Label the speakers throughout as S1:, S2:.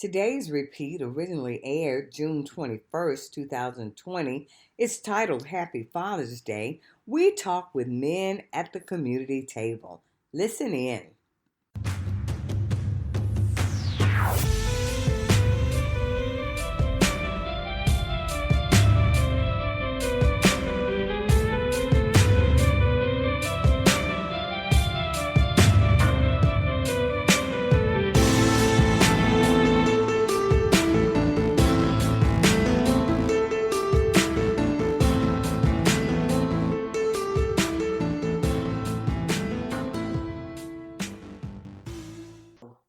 S1: Today's repeat originally aired June 21st, 2020. It's titled Happy Father's Day. We talk with men at the community table. Listen in.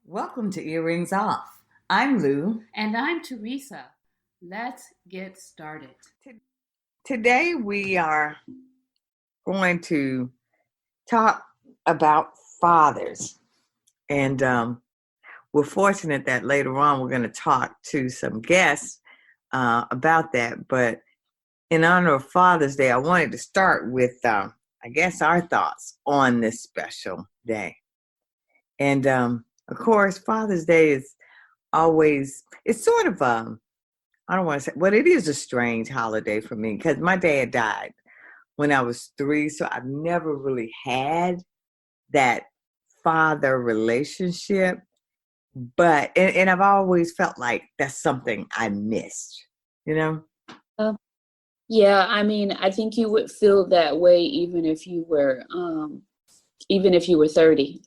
S1: Welcome to Earrings Off. I'm Lou.
S2: And I'm Teresa. Let's get started.
S1: Today we are going to talk about fathers. And we're fortunate that later on we're going to talk to some guests about that. But in honor of Father's Day, I wanted to start with, our thoughts on this special day. And of course, Father's Day is always, it's sort of, I don't want to say, well, it is a strange holiday for me because my dad died when I was 3. So I've never really had that father relationship. But, and I've always felt like that's something I missed, you know?
S3: Yeah, I mean, I think you would feel that way even if you were 30,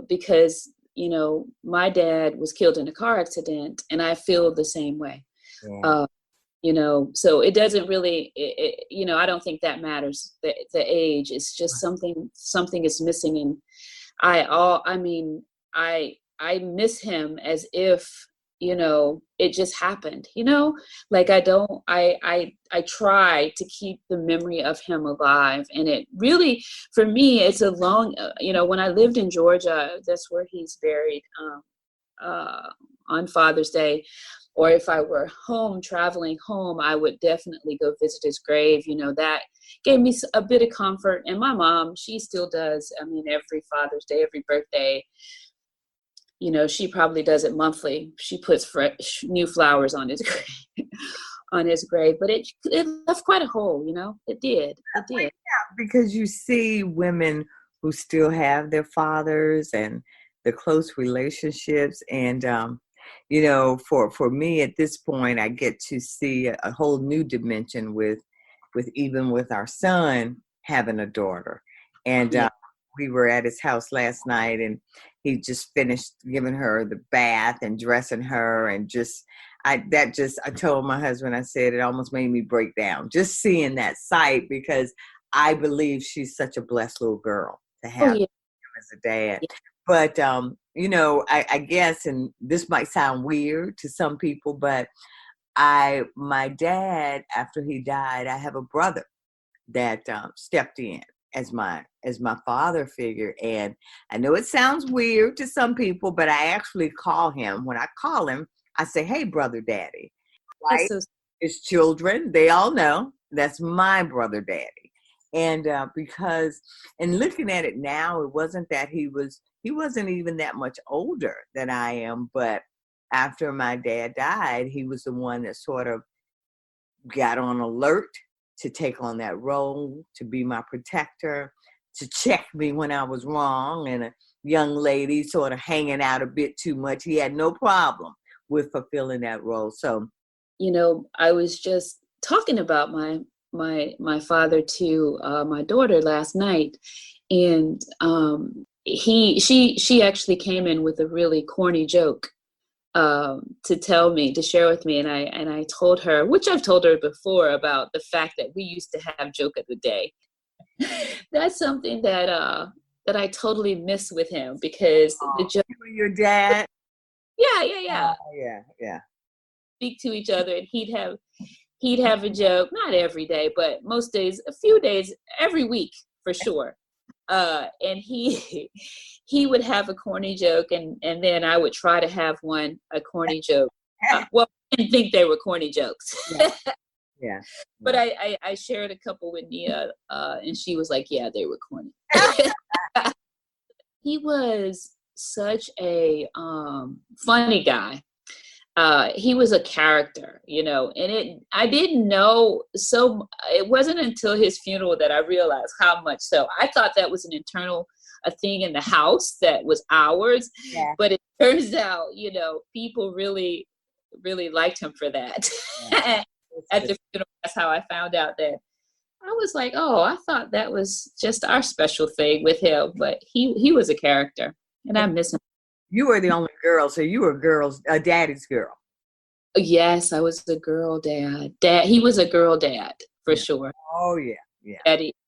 S3: because, you know, my dad was killed in a car accident and I feel the same way. Yeah. So it doesn't really, I don't think that matters. The age, it's just something is missing. And I miss him as if, it just happened, like I try to keep the memory of him alive. And it really, for me, it's a long, when I lived in Georgia, that's where he's buried on Father's Day. Or if I were traveling home, I would definitely go visit his grave. That gave me a bit of comfort. And my mom, she still does. I mean, every Father's Day, every birthday, she probably does it monthly. She puts fresh new flowers on his grave, but it left quite a hole, it did.
S1: Yeah, because you see women who still have their fathers and the close relationships. And, for me at this point, I get to see a whole new dimension with our son having a daughter. And, we were at his house last night and he just finished giving her the bath and dressing her. And I told my husband, I said, it almost made me break down just seeing that sight, because I believe she's such a blessed little girl to have him as a dad. Yeah. But, I guess, and this might sound weird to some people, but my dad, after he died, I have a brother that stepped in as my father figure. And I know it sounds weird to some people, but I actually call him. When I call him, I say, hey, brother daddy. Right? His children, they all know that's my brother daddy. And because, and looking at it now, it wasn't that he wasn't even that much older than I am, but after my dad died, he was the one that sort of got on alert to take on that role, to be my protector, to check me when I was wrong, and a young lady sort of hanging out a bit too much. He had no problem with fulfilling that role. So,
S3: I was just talking about my father to my daughter last night, and she actually came in with a really corny joke to share with me. And I told her, which I've told her before, about the fact that we used to have joke of the day. That's something that I totally miss with him, because the joke.
S1: You and your dad?
S3: Yeah.
S1: Yeah.
S3: Speak to each other, and he'd have a joke, not every day, but most days, a few days, every week for sure. And he would have a corny joke, and then I would try to have a corny joke. Well, I didn't think they were corny jokes.
S1: Yeah.
S3: But I shared a couple with Nia, and she was like, yeah, they were corny. He was such a funny guy. He was a character, and I didn't know. So it wasn't until his funeral that I realized how much so. I thought that was an internal a thing in the house that was ours,
S1: Yeah.
S3: but it turns out, people really, really liked him for that.
S1: Yeah.
S3: At the funeral, that's how I found out that. I was like, oh, I thought that was just our special thing with him, but he was a character, and I miss him.
S1: You were the only girl, so you were a daddy's girl.
S3: Yes, I was a girl dad. He was a girl dad for sure.
S1: Oh yeah.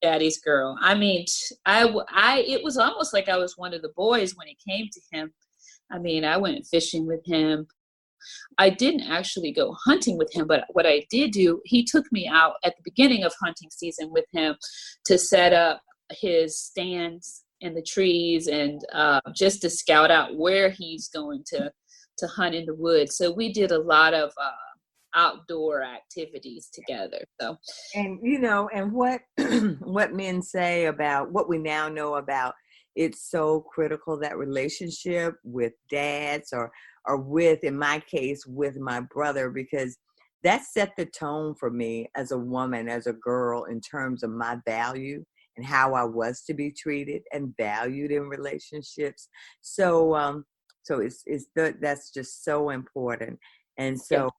S3: Daddy's girl. I mean, it was almost like I was one of the boys when it came to him. I mean, I went fishing with him. I didn't actually go hunting with him, but what I did do, he took me out at the beginning of hunting season with him to set up his stands in the trees and just to scout out where he's going to hunt in the woods. So we did a lot of outdoor activities together. So,
S1: and and what what men say about what we now know about, it's so critical, that relationship with dads or with, in my case, with my brother, because that set the tone for me as a woman, as a girl, in terms of my value and how I was to be treated and valued in relationships. So that's just so important. And so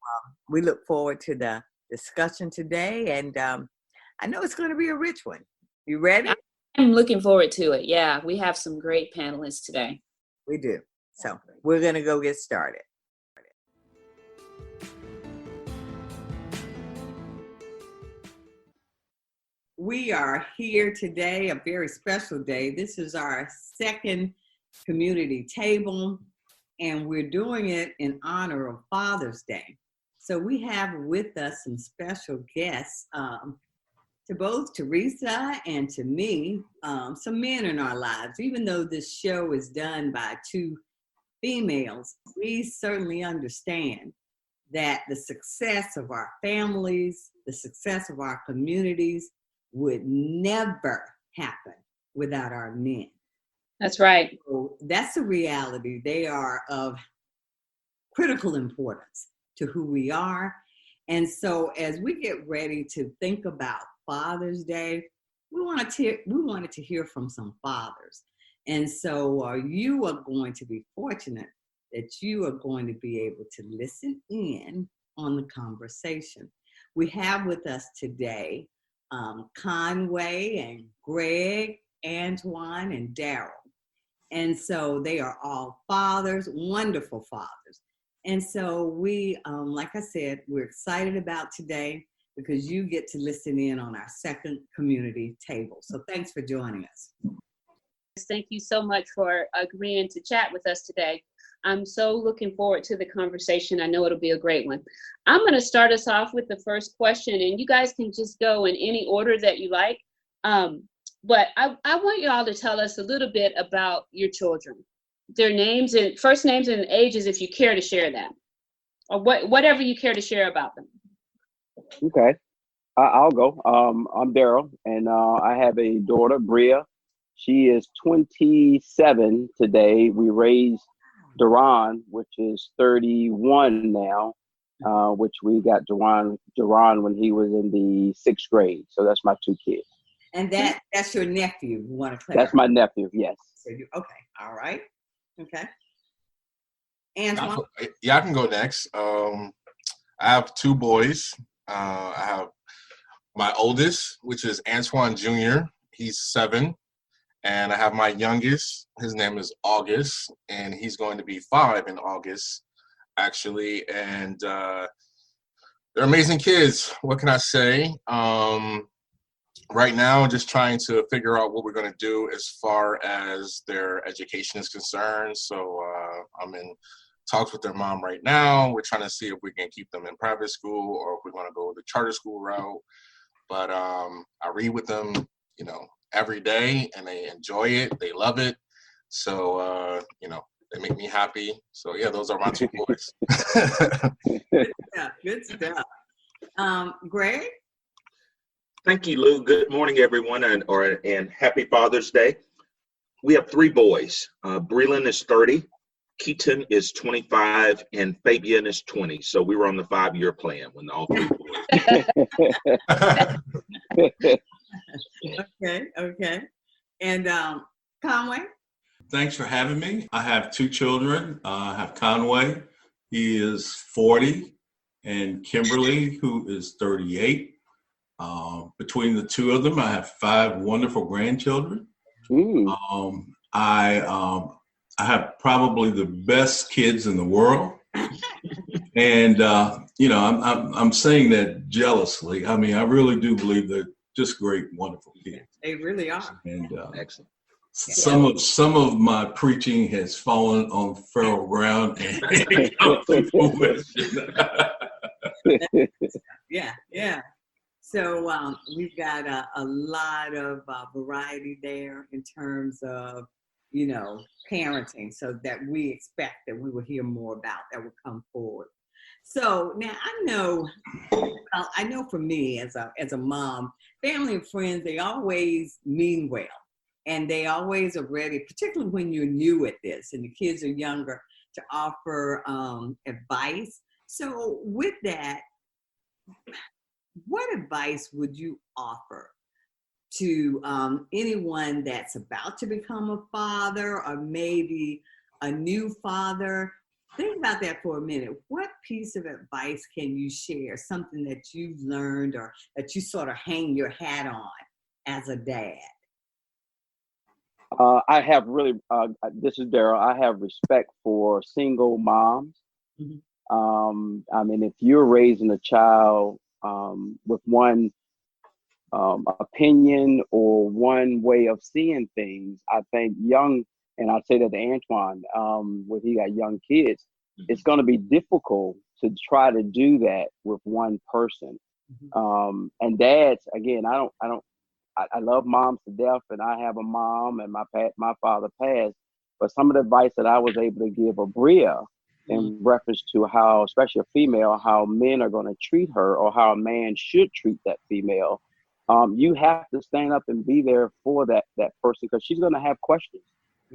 S1: we look forward to the discussion today, and I know it's going to be a rich one. You ready?
S3: I'm looking forward to it. Yeah, we have some great panelists today.
S1: We do. So we're going to go get started. We are here today, a very special day. This is our second community table, and we're doing it in honor of Father's Day. So we have with us some special guests, to both Teresa and to me, some men in our lives. Even though this show is done by two females, we certainly understand that the success of our families, the success of our communities would never happen without our men.
S3: That's right.
S1: So that's a reality. They are of critical importance to who we are. And so as we get ready to think about Father's Day, we wanted to hear from some fathers. And so you are going to be fortunate that you are going to be able to listen in on the conversation. We have with us today Conway and Greg, Antoine and Daryl. And so they are all fathers, wonderful fathers. And so we, like I said, we're excited about today because you get to listen in on our second community table. So thanks for joining us.
S4: Thank you so much for agreeing to chat with us today. I'm so looking forward to the conversation. I know it'll be a great one. I'm going to start us off with the first question, and you guys can just go in any order that you like. But I want you all to tell us a little bit about your children, their names and first names and ages, if you care to share that, or whatever you care to share about them.
S5: Okay, I'll go. I'm Daryl, and I have a daughter, Bria. She is 27 today. We raised Duran, which is 31 now, which we got Duran when he was in the 6th grade. So that's my two kids.
S1: And that's your nephew, you want to clarify?
S5: That's my nephew, yes.
S1: So okay, all right. Okay. Antoine?
S6: I can go next. I have two boys. I have my oldest, which is Antoine Jr. He's 7. And I have my youngest. His name is August, and he's going to be 5 in August, actually. And they're amazing kids. What can I say? Right now, just trying to figure out what we're going to do as far as their education is concerned. So I'm in talks with their mom right now. We're trying to see if we can keep them in private school or if we want to go the charter school route. But I read with them, every day, and they enjoy it. They love it. So, they make me happy. So, yeah, those are my two boys.
S1: Good stuff. Greg?
S7: Thank you, Lou. Good morning, everyone, and happy Father's Day. We have 3 boys. Breland is 30, Keaton is 25, and Fabian is 20. So we were on the 5-year plan when all 3 boys.
S1: Okay. And Conway?
S8: Thanks for having me. I have 2 children. I have Conway, he is 40, and Kimberly, who is 38. Between the 2 of them, I have 5 wonderful grandchildren. I have probably the best kids in the world, and I'm saying that jealously. I mean, I really do believe they're just great, wonderful kids.
S1: They really are.
S8: And
S7: Excellent.
S8: Some of my preaching has fallen on fertile ground and
S1: Yeah. So we've got a lot of variety there in terms of, parenting, so that we expect that we will hear more about that will come forward. So now I know for me as a mom, family and friends, they always mean well, and they always are ready, particularly when you're new at this and the kids are younger, to offer advice. So with that, what advice would you offer to anyone that's about to become a father, or maybe a new father? Think about that for a minute. What piece of advice can you share, something that you've learned or that you sort of hang your hat on as a dad?
S5: I have really, this is Daryl, I have respect for single moms. I mean, if you're raising a child with one opinion or one way of seeing things, I think and I say that to Antoine, when he got young kids, it's going to be difficult to try to do that with one person. And dads, again, I love moms to death, and I have a mom, and my father passed. But some of the advice that I was able to give Abria in reference to how, especially a female, how men are going to treat her, or how a man should treat that female, you have to stand up and be there for that person, because she's going to have questions.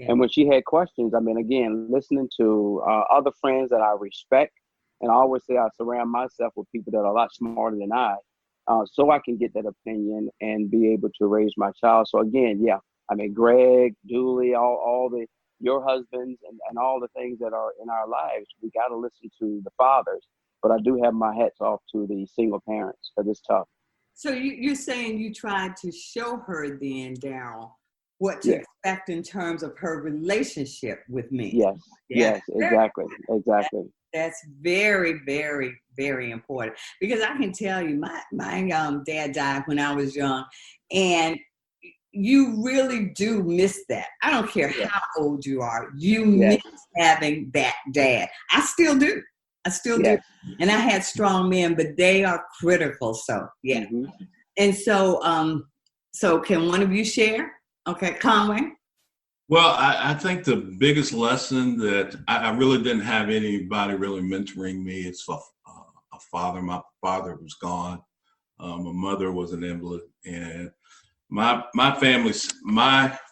S5: And when she had questions, I mean, again, listening to other friends that I respect, and I always say I surround myself with people that are a lot smarter than I, so I can get that opinion and be able to raise my child. So again, I mean, Greg, Dooley, all your husbands and all the things that are in our lives, we got to listen to the fathers. But I do have my hats off to the single parents, because it's tough.
S1: So you're saying you tried to show her then, Daryl, what to expect in terms of her relationship with me.
S5: Yes, exactly.
S1: That's very, very, very important, because I can tell you, my dad died when I was young, and you really do miss that. I don't care how old you are, you miss having that dad. I still do. Do. And I had strong men, but they are critical. So And so, so can one of you share? Okay, Conway.
S8: Well, I think the biggest lesson that I really didn't have anybody really mentoring me. It's a father. My father was gone. My mother was an invalid, and my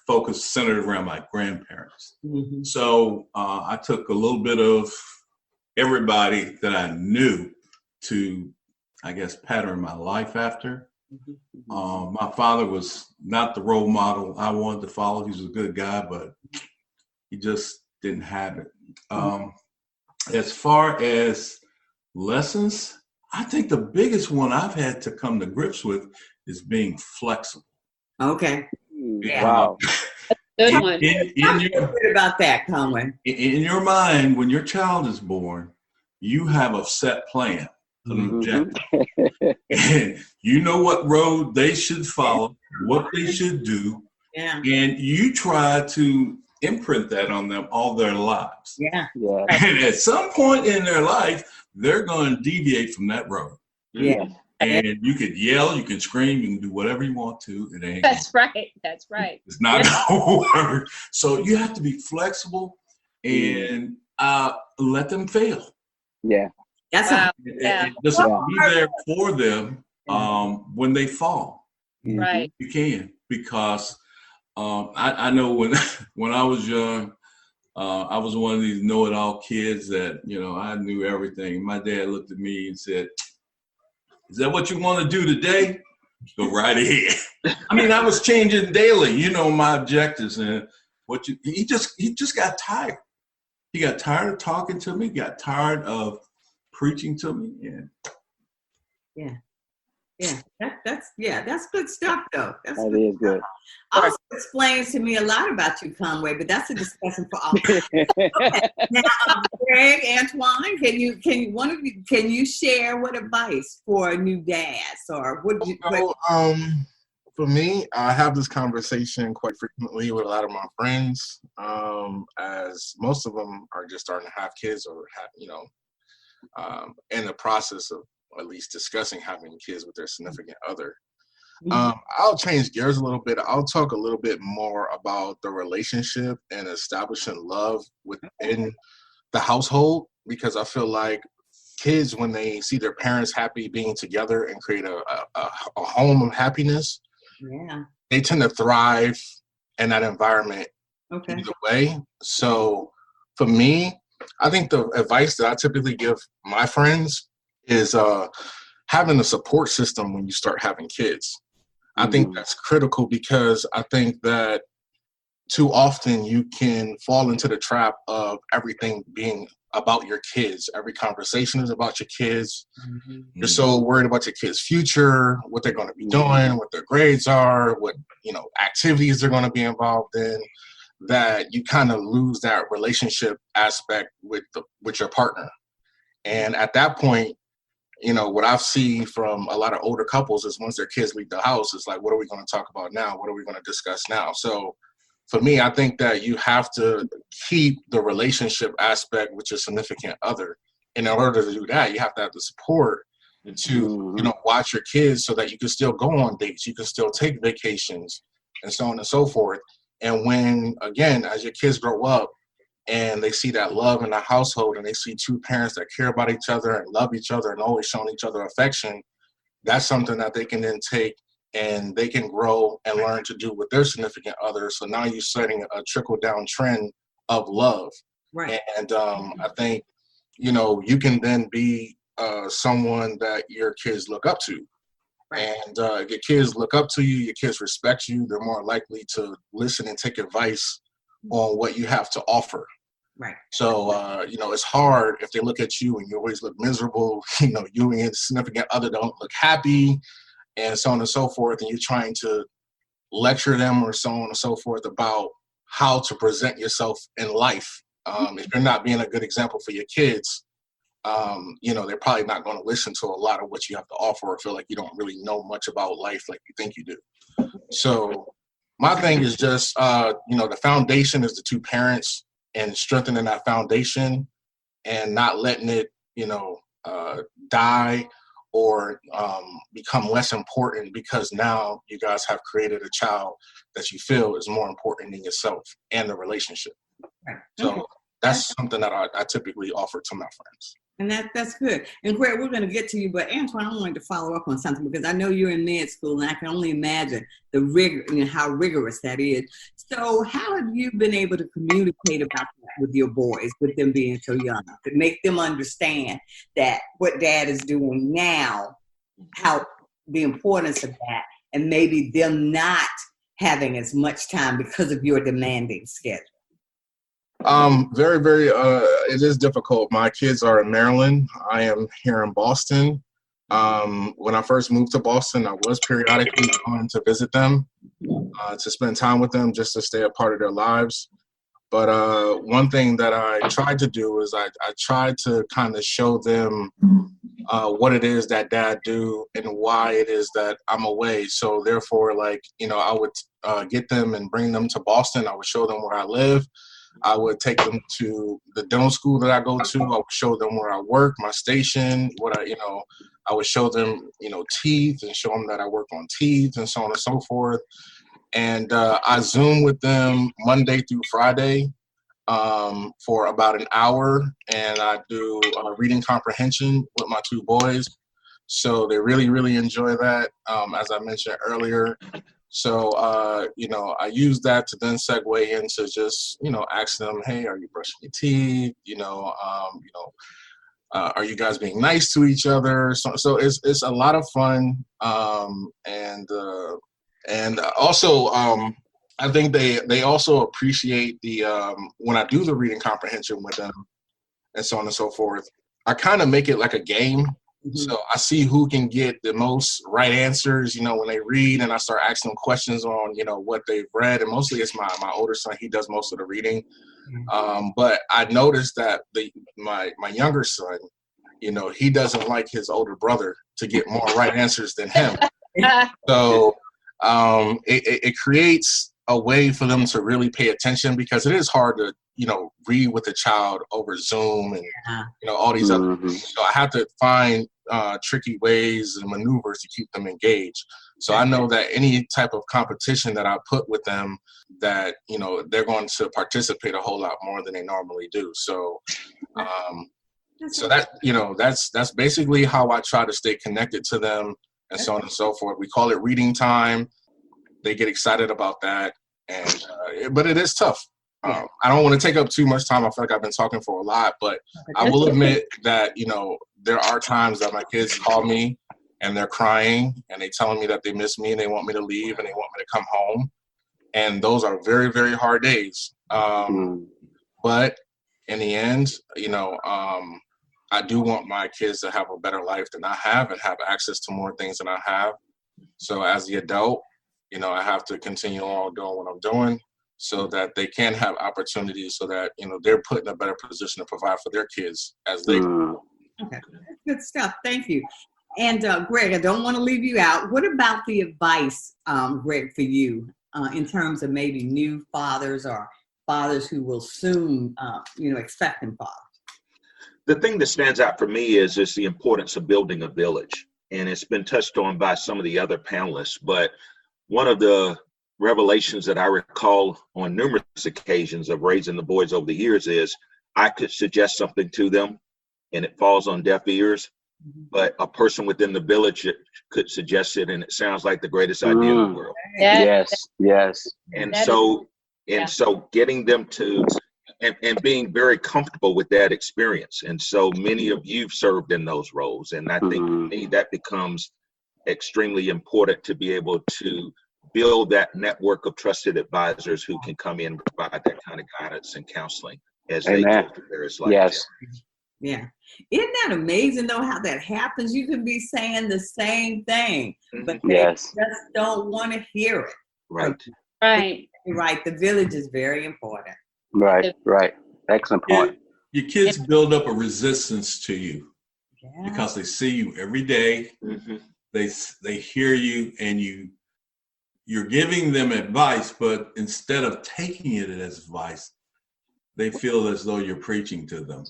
S8: focus centered around my grandparents. So I took a little bit of everybody that I knew to, I guess, pattern my life after. My father was not the role model I wanted to follow. He was a good guy, but he just didn't have it. As far as lessons, I think the biggest one I've had to come to grips with is being flexible.
S1: Okay.
S5: Wow.
S4: Good one.
S1: Good about that, Conway.
S8: In your mind, when your child is born, you have a set plan. An objective. And you know what road they should follow, what they should do, and you try to imprint that on them all their lives. And at some point in their life, they're going to deviate from that road. And you can yell, you can scream, you can do whatever you want to. It ain't.
S4: That's right. It's
S8: not going to work. So you have to be flexible and let them fail.
S1: That's
S8: just be there for them when they fall.
S4: Right.
S8: You can, because I know when when I was young, I was one of these know-it-all kids that, I knew everything. My dad looked at me and said, "Is that what you want to do today? Go right ahead." I mean, I was changing daily, my objectives, and he just got tired. He got tired of talking to me, got tired of preaching to me. And
S1: that's good stuff though.
S5: That is good.
S1: Also explains to me a lot about you, Conway, but that's a discussion for all. Okay. Now, Greg, Antoine, can you share what advice for new dads or
S6: for me, I have this conversation quite frequently with a lot of my friends, as most of them are just starting to have kids or have, in the process of at least discussing having kids with their significant other. I'll change gears a little bit. I'll talk a little bit more about the relationship and establishing love within the household, because I feel like kids, when they see their parents happy being together and create a home of happiness, they tend to thrive in that environment either way. So for me, I think the advice that I typically give my friends is having a support system when you start having kids. I think that's critical, because I think that too often you can fall into the trap of everything being about your kids. Every conversation is about your kids. You're so worried about your kids' future, what they're going to be doing, what their grades are, what activities they're going to be involved in, that you kind of lose that relationship aspect with your partner. And at that point, what I've seen from a lot of older couples is once their kids leave the house, it's like, what are we going to talk about now? What are we going to discuss now? So for me, I think that you have to keep the relationship aspect with your significant other. And in order to do that, you have to have the support to, watch your kids so that you can still go on dates, you can still take vacations, and so on and so forth. And when, again, as your kids grow up, and they see that love in the household, and they see two parents that care about each other and love each other and always showing each other affection, that's something that they can then take and they can grow and learn to do with their significant other. So now you're setting a trickle-down trend of love.
S1: Right.
S6: And I think, you can then be someone that your kids look up to. Right. And your kids look up to you, your kids respect you, they're more likely to listen and take advice on what you have to offer.
S1: Right.
S6: So, it's hard if they look at you and you always look miserable, you and your significant other don't look happy, and so on and so forth, and you're trying to lecture them or so on and so forth about how to present yourself in life. If you're not being a good example for your kids, they're probably not going to listen to a lot of what you have to offer, or feel like you don't really know much about life like you think you do. So my thing is just, the foundation is the two parents, and strengthening that foundation and not letting it, die or become less important because now you guys have created a child that you feel is more important than yourself and the relationship. Right. So that's something that I typically offer to my friends.
S1: And that's good. And Greg, we're going to get to you, but Antoine, I wanted to follow up on something because I know you're in med school, and I can only imagine the rigor, how rigorous that is. So how have you been able to communicate about that with your boys, with them being so young, to make them understand that what dad is doing now, how the importance of that, and maybe them not having as much time because of your demanding schedule?
S6: Very, very, it is difficult. My kids are in Maryland. I am here in Boston. When I first moved to Boston, I was periodically going to visit them, to spend time with them, just to stay a part of their lives. But one thing that I tried to do is I tried to kind of show them what it is that dad do and why it is that I'm away. So therefore, I would get them and bring them to Boston. I would show them where I live. I would take them to the dental school that I go to. I would show them where I work, my station, I would show them, teeth, and show them that I work on teeth, and so on and so forth. And I Zoom with them Monday through Friday for about an hour, and I do reading comprehension with my two boys. So they really, really enjoy that. As I mentioned earlier, So, I use that to then segue into just, asking them, hey, are you brushing your teeth? Are you guys being nice to each other? So it's a lot of fun. And also, I think they also appreciate the, when I do the reading comprehension with them and so on and so forth, I kind of make it like a game. Mm-hmm. So I see who can get the most right answers, when they read, and I start asking them questions on, what they've read. And mostly it's my older son. He does most of the reading. Mm-hmm. But I noticed that my younger son, he doesn't like his older brother to get more right answers than him. So it creates a way for them to really pay attention, because it is hard to, read with a child over Zoom and, all these other things. So I have to find tricky ways and maneuvers to keep them engaged. So I know that any type of competition that I put with them, that, they're going to participate a whole lot more than they normally do. So, so that, that's basically how I try to stay connected to them and so on and so forth. We call it reading time. They get excited about that. And, but it is tough. I don't want to take up too much time. I feel like I've been talking for a lot, but I will admit that, there are times that my kids call me and they're crying and they telling me that they miss me and they want me to leave and they want me to come home. And those are very, very hard days. But in the end, I do want my kids to have a better life than I have and have access to more things than I have. So as the adult, I have to continue on doing what I'm doing so that they can have opportunities, so that, they're put in a better position to provide for their kids as they grow.
S1: Okay, good stuff. Thank you. And Greg, I don't want to leave you out. What about the advice, Greg, for you in terms of maybe new fathers or fathers who will soon, expecting fathers?
S7: The thing that stands out for me is the importance of building a village. And it's been touched on by some of the other panelists, but one of the revelations that I recall on numerous occasions of raising the boys over the years is I could suggest something to them and it falls on deaf ears, but a person within the village could suggest it and it sounds like the greatest idea in the world.
S5: Yes.
S7: And so getting them to and being very comfortable with that experience. And so many of you've served in those roles. And I think for me, that becomes extremely important to be able to build that network of trusted advisors who can come in and provide that kind of guidance and counseling as they go through various life challenges.
S1: Yeah. Isn't that amazing, though, how that happens? You can be saying the same thing, but they just don't want to hear it.
S7: Right.
S1: The village is very important.
S5: Right. Excellent point.
S8: Your kids build up a resistance to you because they see you every day. Mm-hmm. They hear you, and you're giving them advice, but instead of taking it as advice, they feel as though you're preaching to them.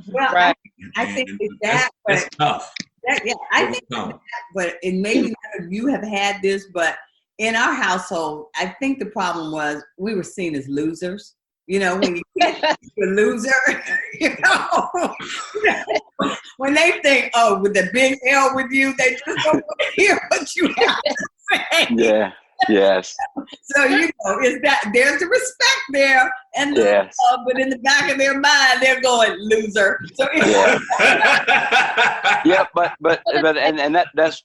S1: Well, I think that's
S8: tough.
S1: I think that, but and maybe none of you have had this, but in our household, I think the problem was we were seen as losers. When you get a loser, when they think, oh, with the big L with you, they just don't want to hear what you have to say.
S5: Yeah. Yes.
S1: So, is that there's the respect there, and but in the back of their mind, they're going loser. So
S5: but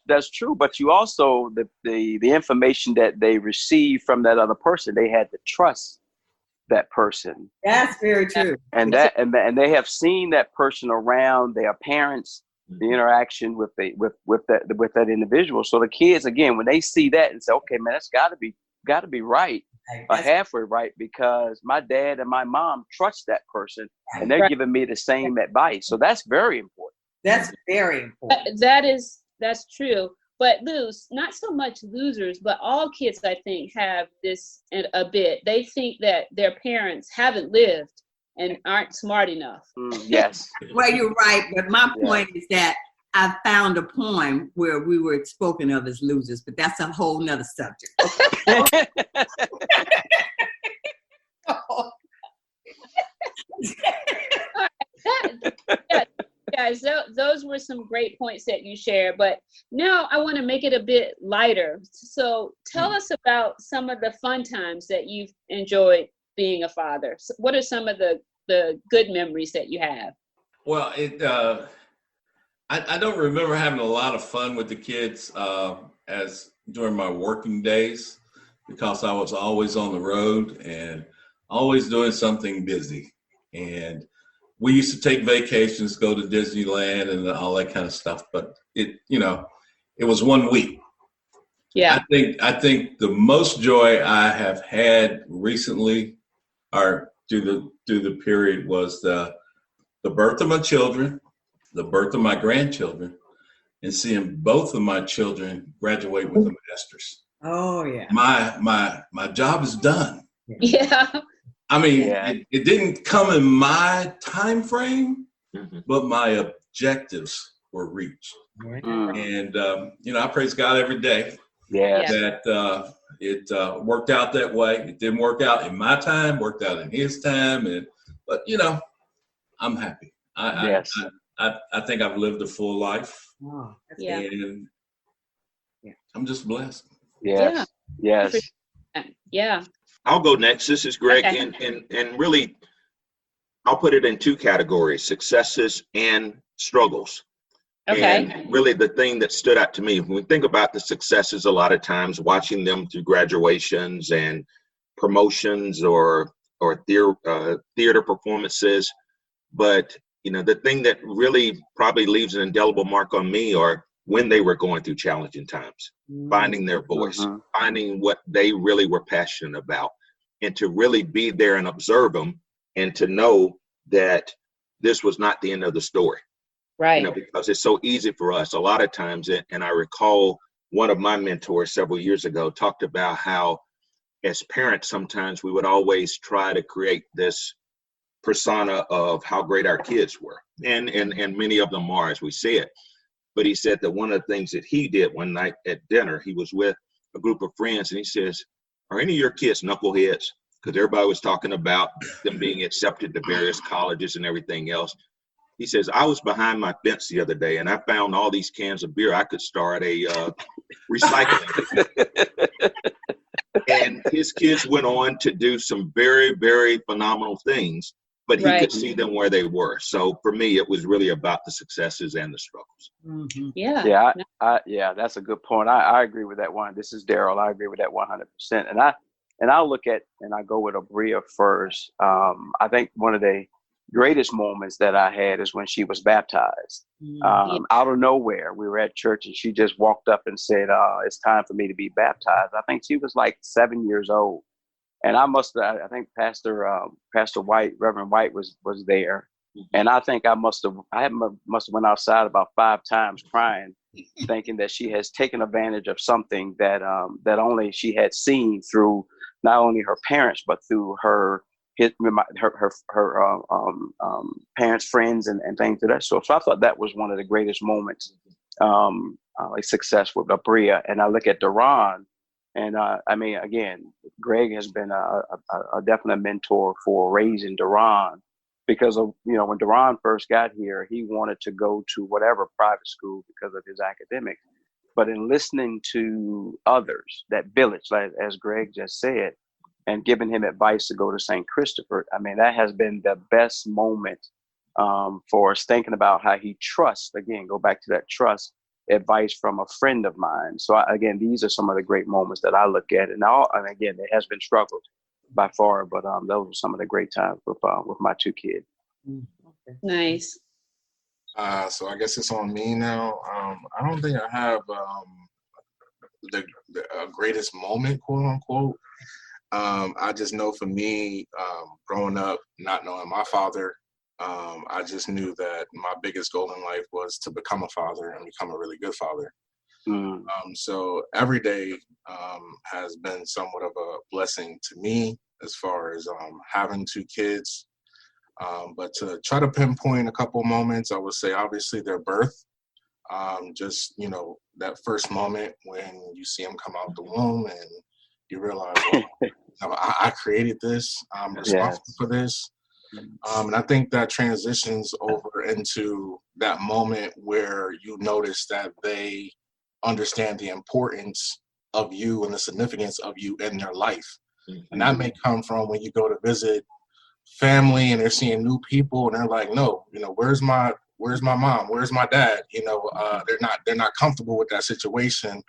S5: that's true. But you also the information that they receive from that other person, they had to trust that person.
S1: That's very true.
S5: And they have seen that person around their parents, the interaction with that individual. So the kids, again, when they see that and say, okay, man, that's got to be right, or halfway right, because my dad and my mom trust that person and they're giving me the same advice. So that's very important.
S1: That's very important.
S4: That's true. But not so much losers, but all kids, I think, have this a bit. They think that their parents haven't lived and aren't smart enough.
S5: Yes.
S1: Well, you're right. But my point is that I found a poem where we were spoken of as losers, but that's a whole nother subject.
S4: guys. Those were some great points that you shared. But now I want to make it a bit lighter. So tell us about some of the fun times that you've enjoyed being a father. So what are some of the good memories that you have?
S8: Well, I don't remember having a lot of fun with the kids as during my working days, because I was always on the road and always doing something busy. And we used to take vacations, go to Disneyland and all that kind of stuff. But it was 1 week.
S4: Yeah.
S8: I think the most joy I have had recently, or through the period, was the birth of my children, the birth of my grandchildren, and seeing both of my children graduate with a master's.
S1: Oh yeah.
S8: My job is done.
S4: Yeah.
S8: I mean, it didn't come in my time frame, but my objectives were reached. And I praise God every day that it worked out that way. It didn't work out in my time, worked out in his time, but I'm happy. I think I've lived a full life.
S1: Oh,
S8: and I'm just blessed.
S5: Yes.
S4: Yeah.
S7: I'll go next. This is Greg,
S4: Okay.
S7: and really, I'll put it in two categories: successes and struggles.
S4: Okay.
S7: And really, the thing that stood out to me when we think about the successes, a lot of times watching them through graduations and promotions or theater performances, but the thing that really probably leaves an indelible mark on me are when they were going through challenging times, finding their voice, finding what they really were passionate about, and to really be there and observe them, and to know that this was not the end of the story.
S4: Right.
S7: Because it's so easy for us a lot of times. And I recall one of my mentors several years ago talked about how as parents, sometimes we would always try to create this persona of how great our kids were. And many of them are, as we said. But he said that one of the things that he did one night at dinner, he was with a group of friends, and he says, "Are any of your kids knuckleheads?" Because everybody was talking about them being accepted to various colleges and everything else. He says, "I was behind my fence the other day, and I found all these cans of beer. I could start a recycling." And his kids went on to do some very, very phenomenal things, but he could see them where they were. So for me, it was really about the successes and the struggles.
S4: Yeah.
S5: Yeah, that's a good point. I agree with that one. This is Daryl. I agree with that 100%. And I'll look at, and I go with Abria first. I think one of the greatest moments that I had is when she was baptized. Out of nowhere, we were at church and she just walked up and said, "It's time for me to be baptized." I think she was like 7 years old. And I think Pastor White, Reverend White was there. And I think I must have went outside about 5 times crying, thinking that she has taken advantage of something that only she had seen through not only her parents, but through her parents, friends, and things of that sort. So I thought that was one of the greatest moments, like success with Abria. And I look at Duran, and again, Greg has been a definite mentor for raising Duran, because of when Duran first got here, he wanted to go to whatever private school because of his academics. But in listening to others, that village, like as Greg just said, and giving him advice to go to St. Christopher, that has been the best moment for us, thinking about how he trusts, again, go back to that trust, advice from a friend of mine. So again, these are some of the great moments that I look at. And again, it has been struggled by far, but those are some of the great times with my 2 kids.
S1: Okay.
S4: Nice.
S6: So I guess it's on me now. I don't think I have the greatest moment, quote unquote. I just know for me, growing up, not knowing my father, I just knew that my biggest goal in life was to become a father and become a really good father. So every day has been somewhat of a blessing to me as far as having 2 kids. But to try to pinpoint a couple moments, I would say obviously their birth. Just, that first moment when you see them come out the womb and you realize, well, I created this. I'm responsible for this. And I think that transitions over into that moment where you notice that they understand the importance of you and the significance of you in their life. And that may come from when you go to visit family and they're seeing new people and they're like, no, where's my mom? Where's my dad? They're not comfortable with that situation.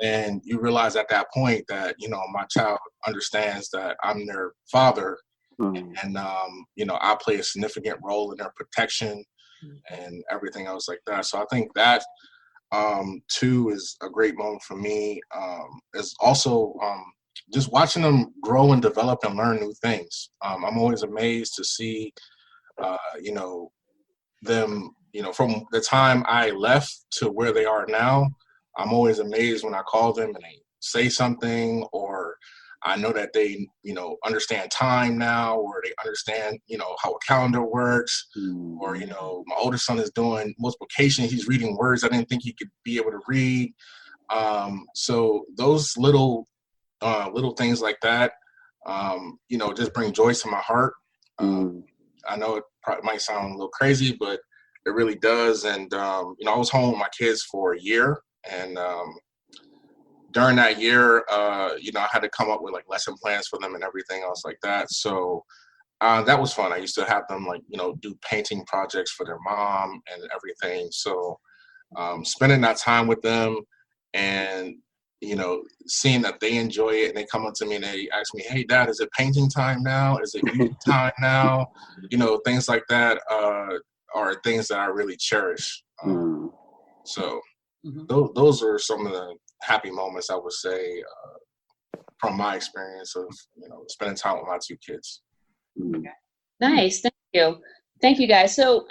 S6: And you realize at that point that, my child understands that I'm their father. And, I play a significant role in their protection and everything else like that. So I think that, too, is a great moment for me. Is also just watching them grow and develop and learn new things. I'm always amazed to see, them, from the time I left to where they are now. I'm always amazed when I call them and they say something, or I know that they, understand time now, or they understand, how a calendar works, or, my older son is doing multiplication. He's reading words I didn't think he could be able to read. So those little things like that, just bring joy to my heart. I know it probably might sound a little crazy, but it really does. And, I was home with my kids for a year, and during that year, I had to come up with like lesson plans for them and everything else like that. So that was fun. I used to have them do painting projects for their mom and everything. So spending that time with them and, seeing that they enjoy it, and they come up to me and they ask me, hey, Dad, is it painting time now? Is it music time now? Things like that are things that I really cherish. So those are some of the happy moments, I would say, from my experience of, spending time with my two kids.
S4: Nice. Thank you guys. So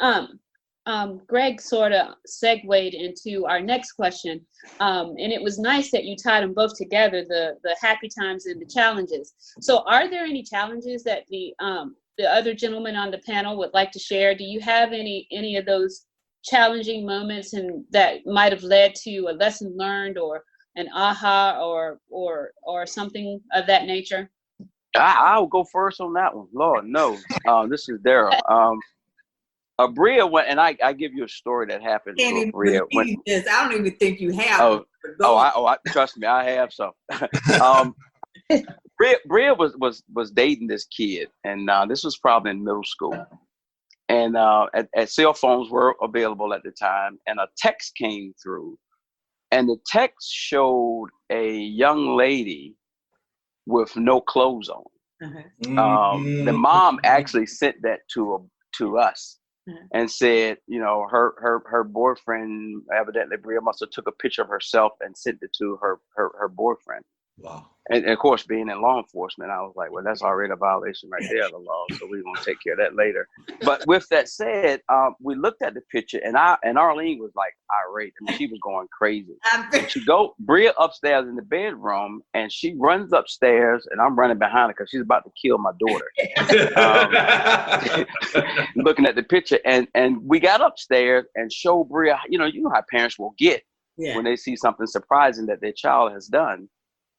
S4: Greg sort of segued into our next question, and it was nice that you tied them both together, the happy times and the challenges. So are there any challenges that the other gentlemen on the panel would like to share? Do you have any of those challenging moments and that might have led to a lesson learned or an aha or something of that nature?
S5: I'll go first on that one. Lord, no. This is Daryl. Bria went, and I give you a story that happened. Bria went.
S1: I don't even think you have.
S5: Trust me, I have some. Bria was dating this kid, and this was probably in middle school. And at cell phones were available at the time, and a text came through, and the text showed a young lady with no clothes on. The mom actually sent that to us and said, her boyfriend, evidently Bria must have took a picture of herself and sent it to her boyfriend.
S8: Wow.
S5: And of course, being in law enforcement, I was like, well, that's already a violation right there of the law. So we're going to take care of that later. But with that said, we looked at the picture, and Arlene was like irate. I mean, she was going crazy. Bria upstairs in the bedroom, and she runs upstairs, and I'm running behind her because she's about to kill my daughter. Looking at the picture, and we got upstairs and showed Bria, you know how parents will get when they see something surprising that their child has done.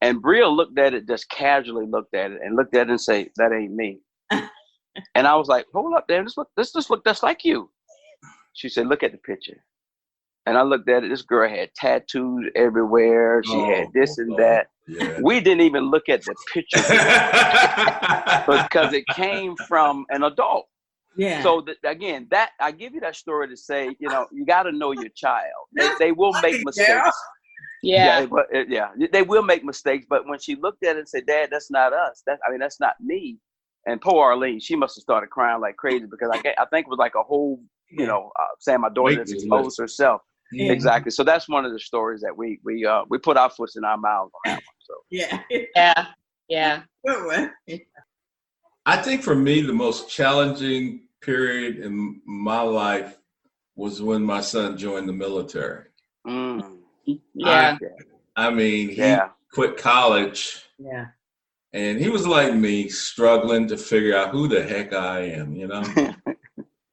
S5: And Bria looked at it, just casually looked at it and say, that ain't me. And I was like, hold up there. This just look just like you. She said, look at the picture. And I looked at it. This girl had tattoos everywhere. She had this and that. Yeah. We didn't even look at the picture because it came from an adult. Yeah. So again, that I give you that story to say, you got to know your child. They will make mistakes. Yeah, they will make mistakes. But when she looked at it and said, Dad, that's not us. That's not me. And poor Arlene, she must have started crying like crazy because I think it was like a whole, saying my daughter has exposed herself. Yeah. Exactly. So that's one of the stories that we put our foot in our mouths on that one. So
S4: yeah.
S8: I think for me, the most challenging period in my life was when my son joined the military.
S4: Yeah.
S8: He quit college. Yeah. And he was like me, struggling to figure out who the heck I am,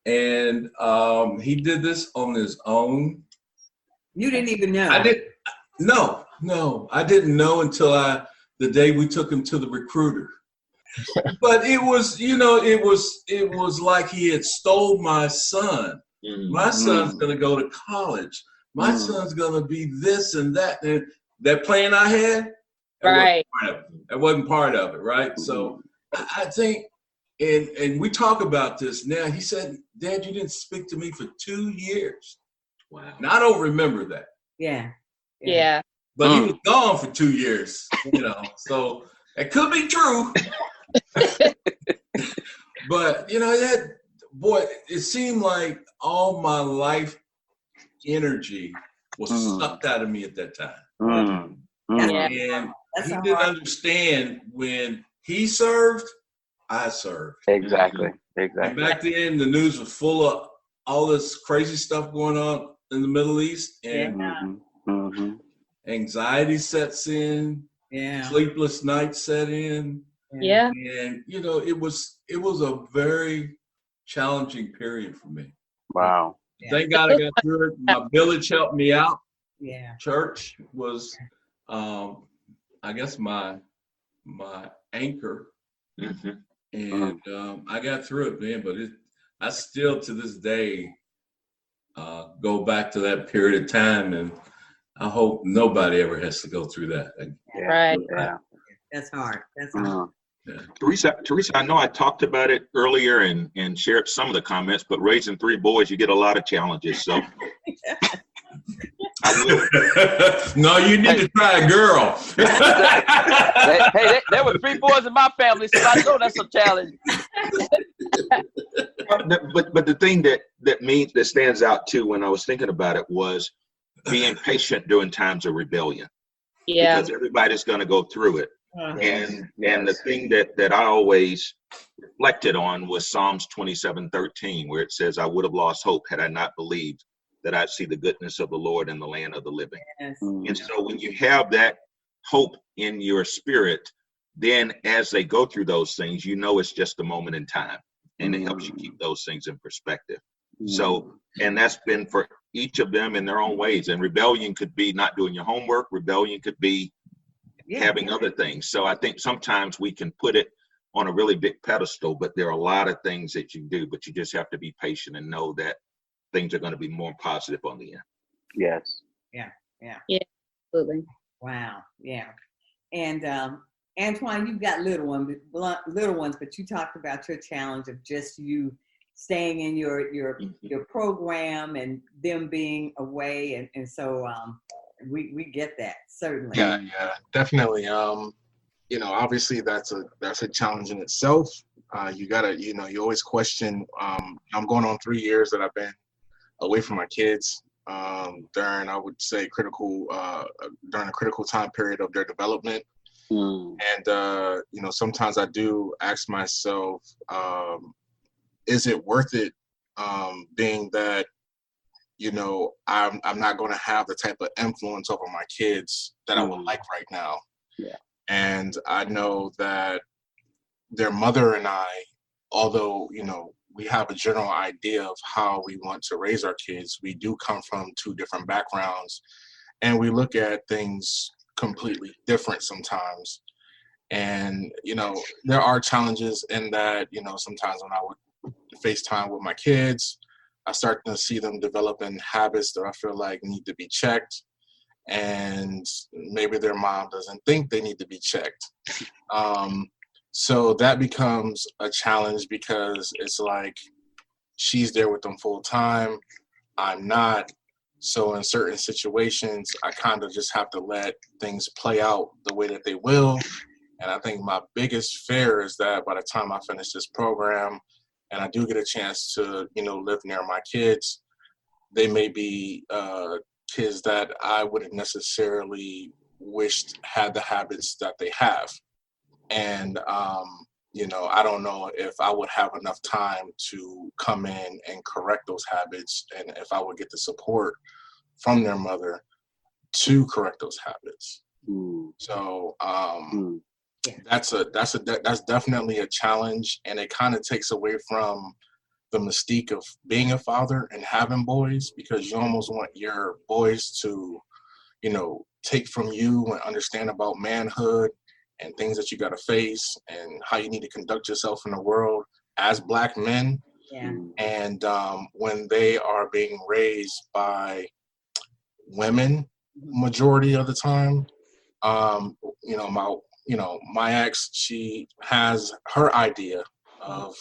S8: And he did this on his own.
S1: You didn't even know.
S8: No, I didn't know until the day we took him to the recruiter. But it was, it was like he had stole my son. My son's going to go to college. My son's going to be this and that. And that plan I had,
S3: Right.
S8: that wasn't part of it, right? So I think, and we talk about this now. He said, Dad, you didn't speak to me for 2 years.
S7: Wow.
S8: And I don't remember that.
S1: Yeah.
S3: Yeah.
S8: But he was gone for 2 years, so it could be true. But, it seemed like all my life energy was sucked out of me at that time. And he didn't understand when he served, I served.
S5: Exactly.
S8: And back then, the news was full of all this crazy stuff going on in the Middle East, and anxiety sets in, sleepless nights set in.
S3: Yeah.
S8: And it was a very challenging period for me.
S5: Wow.
S8: Thank God I got through it. My village helped me out.
S1: Yeah.
S8: Church was I guess my anchor. And I got through it, man, but I still to this day go back to that period of time, and I hope nobody ever has to go through that.
S3: Right.
S5: Yeah.
S1: That's hard. That's hard.
S8: Yeah.
S7: Teresa, I know I talked about it earlier and shared some of the comments, but raising 3 boys, you get a lot of challenges. So I will.
S8: No, you need to try a girl.
S5: Hey, there were 3 boys in my family, so I know that's a challenge.
S7: But the thing that stands out too when I was thinking about it was being patient during times of rebellion.
S3: Yeah.
S7: Because everybody's going to go through it. And the thing that I always reflected on was Psalms 27:13, where it says, I would have lost hope had I not believed that I'd see the goodness of the Lord in the land of the living.
S1: Yes.
S7: And so when you have that hope in your spirit, then as they go through those things, it's just a moment in time, and it helps you keep those things in perspective. So, and that's been for each of them in their own ways. And rebellion could be not doing your homework. Rebellion could be having other things. So I think sometimes we can put it on a really big pedestal, but there are a lot of things that you do, but you just have to be patient and know that things are going to be more positive on the end.
S5: Yes.
S1: Yeah.
S3: Absolutely.
S1: Wow. Yeah. And Antoine, you've got little ones, but you talked about your challenge of just you staying in your program and them being away, and so we get that, certainly.
S6: Yeah, definitely. Obviously that's a challenge in itself. You gotta, you always question. I'm going on 3 years that I've been away from my kids during, I would say, during a critical time period of their development. And sometimes I do ask myself, is it worth it? Being that I'm not going to have the type of influence over my kids that I would like right now.
S5: Yeah.
S6: And I know that their mother and I, although, we have a general idea of how we want to raise our kids, we do come from 2 different backgrounds, and we look at things completely different sometimes. And, there are challenges in that, sometimes when I would FaceTime with my kids, I start to see them developing habits that I feel like need to be checked, and maybe their mom doesn't think they need to be checked. So that becomes a challenge because it's like she's there with them full time, I'm not. So in certain situations, I kind of just have to let things play out the way that they will. And I think my biggest fear is that by the time I finish this program, and I do get a chance to, live near my kids, they may be kids that I wouldn't necessarily wished had the habits that they have. And, I don't know if I would have enough time to come in and correct those habits, and if I would get the support from their mother to correct those habits. So that's definitely a challenge, and it kind of takes away from the mystique of being a father and having boys, because you almost want your boys to, take from you and understand about manhood and things that you got to face and how you need to conduct yourself in the world as Black men.
S1: Yeah.
S6: And when they are being raised by women majority of the time, my ex, she has her idea of,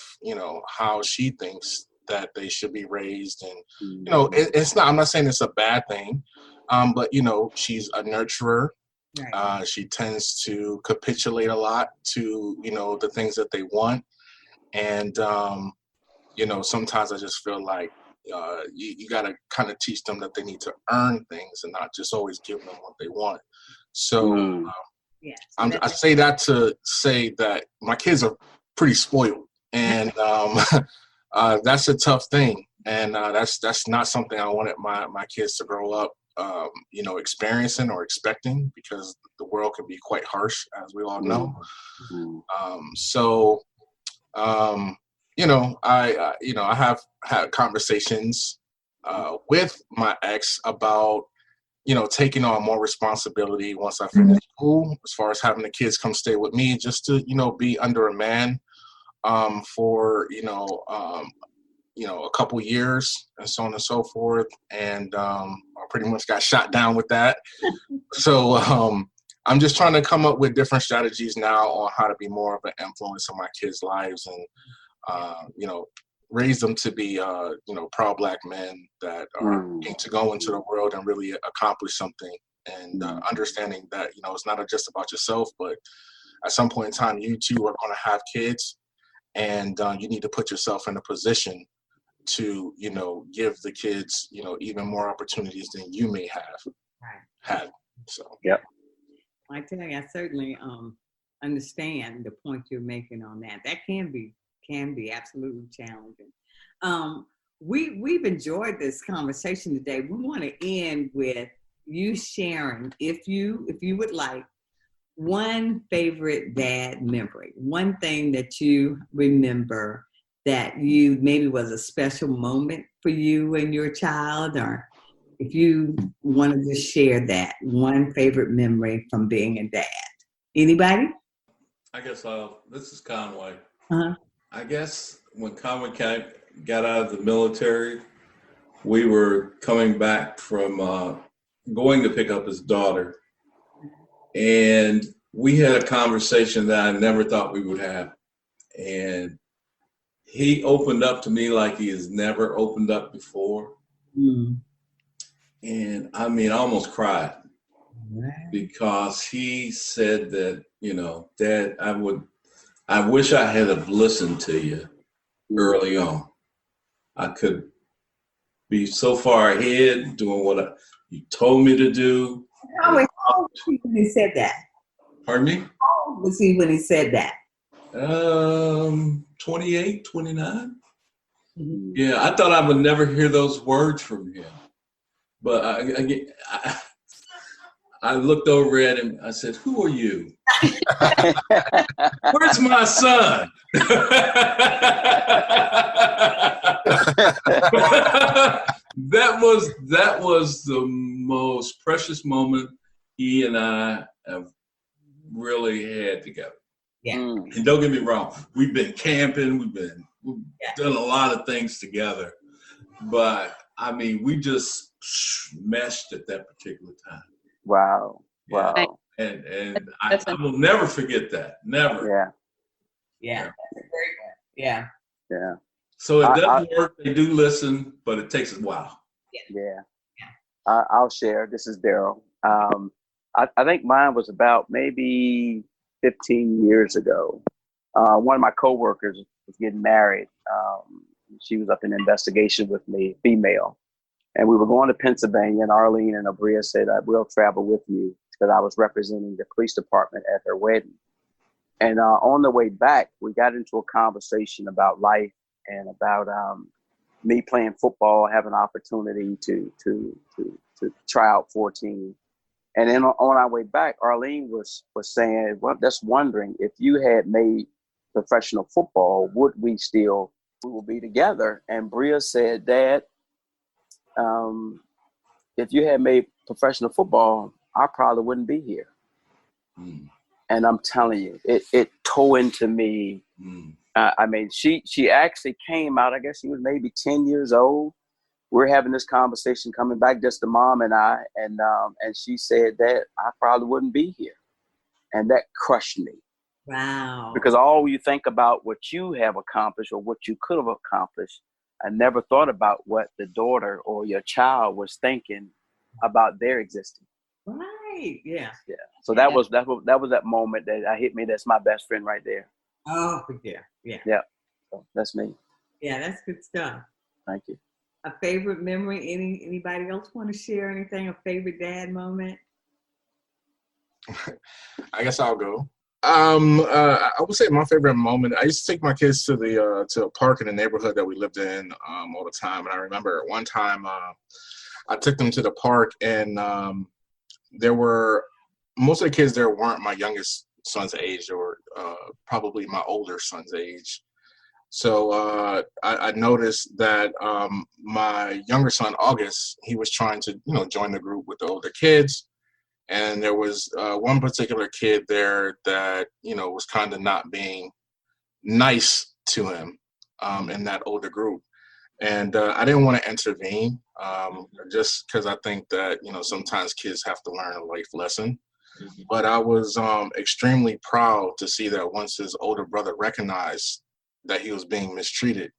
S6: how she thinks that they should be raised. And, it's not, I'm not saying it's a bad thing, but, she's a nurturer.
S1: Right.
S6: She tends to capitulate a lot to, the things that they want. And, sometimes I just feel like you got to kind of teach them that they need to earn things and not just always give them what they want. So I say that to say that my kids are pretty spoiled, and that's a tough thing. And that's not something I wanted my kids to grow up, experiencing or expecting, because the world can be quite harsh, as we all know. I have had conversations with my ex about, taking on more responsibility once I finish school, as far as having the kids come stay with me, just to, be under a man for, a couple years and so on and so forth. And I pretty much got shot down with that. So I'm just trying to come up with different strategies now on how to be more of an influence in my kids' lives and, raise them to be, proud Black men that are going to go into the world and really accomplish something, and understanding that, it's not just about yourself, but at some point in time, you too are going to have kids, and you need to put yourself in a position to, give the kids, even more opportunities than you may have had. So,
S1: I tell you, I certainly understand the point you're making on that. That can be absolutely challenging. We've enjoyed this conversation today. We want to end with you sharing, if you would like, one favorite dad memory, one thing that you remember that you maybe was a special moment for you and your child, or if you wanted to share that one favorite memory from being a dad. Anybody?
S8: I guess this is Conway.
S1: Uh-huh.
S8: I guess when Conway got out of the military, we were coming back from going to pick up his daughter. And we had a conversation that I never thought we would have. And he opened up to me like he has never opened up before. And I mean, I almost cried because he said that, Dad, I wish I had have listened to you early on. I could be so far ahead doing what you told me to do.
S1: How old was he when he said that?
S8: Pardon me?
S1: How old was he when he said that?
S8: 28, 29. Yeah, I thought I would never hear those words from him. But I looked over at him. I said, "Who are you? Where's my son?" That was the most precious moment he and I have really had together.
S1: Yeah.
S8: And don't get me wrong, we've been camping, we've done a lot of things together, but I mean, we just meshed at that particular time.
S5: Wow.
S8: Yeah.
S5: Wow.
S8: And I will never forget that. Never.
S1: Yeah. That's a great one. Yeah.
S5: Yeah.
S8: So it does work. They do listen, but it takes a while.
S5: Yeah. I'll share. This is Daryl. I think mine was about maybe 15 years ago. One of my coworkers was getting married. She was up in investigation with me, female. And we were going to Pennsylvania, and Arlene and Abria said, "I will travel with you," because I was representing the police department at her wedding. And on the way back, we got into a conversation about life and about me playing football, having an opportunity to try out for a team. And then on our way back, Arlene was saying, well, just wondering if you had made professional football, would we will be together? And Bria said, "Dad, if you had made professional football, I probably wouldn't be here." And I'm telling you, it tore into me. I mean, she actually came out, I guess she was maybe 10 years old. We're having this conversation coming back, just the mom and I, and she said that I probably wouldn't be here. And that crushed me.
S1: Wow.
S5: Because all you think about what you have accomplished or what you could have accomplished, I never thought about what the daughter or your child was thinking about their existence.
S1: Right. Yeah.
S5: Yeah. So that was that moment that hit me. That's my best friend right there.
S1: Oh, yeah. Yeah.
S5: Yeah. So that's me.
S1: Yeah, that's good stuff.
S5: Thank you.
S1: A favorite memory? Anybody else want to share anything? A favorite dad moment?
S6: I guess I'll go. I would say my favorite moment. I used to take my kids to a park in the neighborhood that we lived in all the time. And I remember at one time I took them to the park, and there were most of the kids there weren't my youngest son's age, or probably my older son's age. So I noticed that my younger son August, he was trying to join the group with the older kids. And there was one particular kid there that, was kind of not being nice to him in that older group. And I didn't want to intervene just because I think that, sometimes kids have to learn a life lesson. But I was extremely proud to see that once his older brother recognized that he was being mistreated,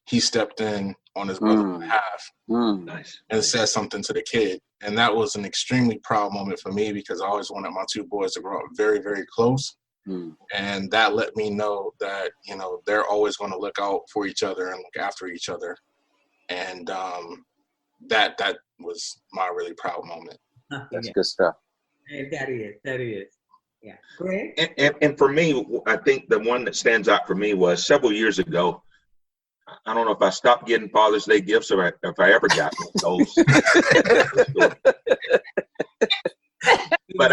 S6: he stepped in on his brother's behalf and said something to the kid. And that was an extremely proud moment for me, because I always wanted my two boys to grow up very, very close. And that let me know that, they're always going to look out for each other and look after each other. And that was my really proud moment.
S5: That's good stuff.
S1: That is. Yeah. Greg?
S7: And for me, I think the one that stands out for me was several years ago. I don't know if I stopped getting Father's Day gifts or if I ever got those. But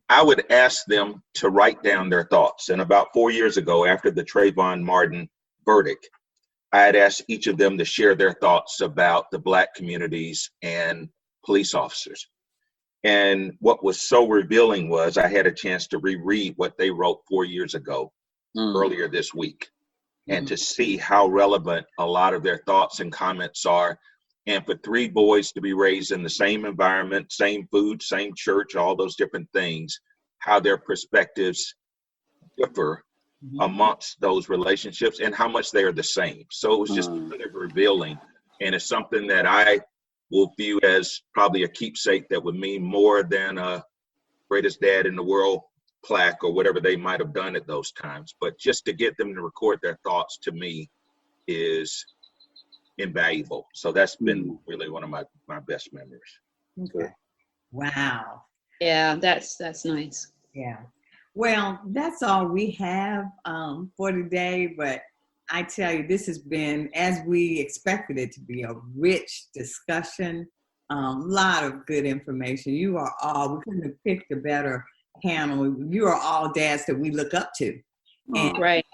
S7: I would ask them to write down their thoughts. And about 4 years ago, after the Trayvon Martin verdict, I had asked each of them to share their thoughts about the Black communities and police officers. And what was so revealing was I had a chance to reread what they wrote 4 years ago, earlier this week, and to see how relevant a lot of their thoughts and comments are. And for three boys to be raised in the same environment, same food, same church, all those different things, how their perspectives differ amongst those relationships and how much they are the same. So it was just kind of revealing. And it's something that I will view as probably a keepsake that would mean more than a greatest dad in the world plaque or whatever they might have done at those times. But just to get them to record their thoughts, to me, is invaluable. So that's been really one of my best memories.
S1: Okay. Wow.
S4: Yeah, that's nice.
S1: Yeah. Well, that's all we have for today. But I tell you, this has been, as we expected it to be, a rich discussion. A lot of good information. We couldn't have picked a better panel. You are all dads that we look up to. And
S4: right.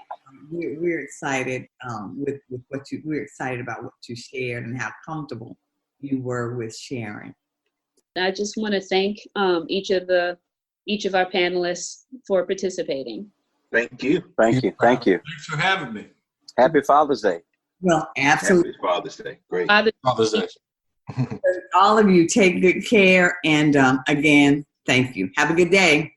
S1: We're excited with what we're excited about what you shared and how comfortable you were with sharing.
S4: I just want to thank each of our panelists for participating.
S7: Thank you.
S5: Thank you.
S8: Thanks for having me.
S5: Happy Father's Day.
S1: Well, absolutely.
S7: Happy Father's Day. Great.
S6: Father's Day.
S1: All of you take good care. And again, thank you. Have a good day.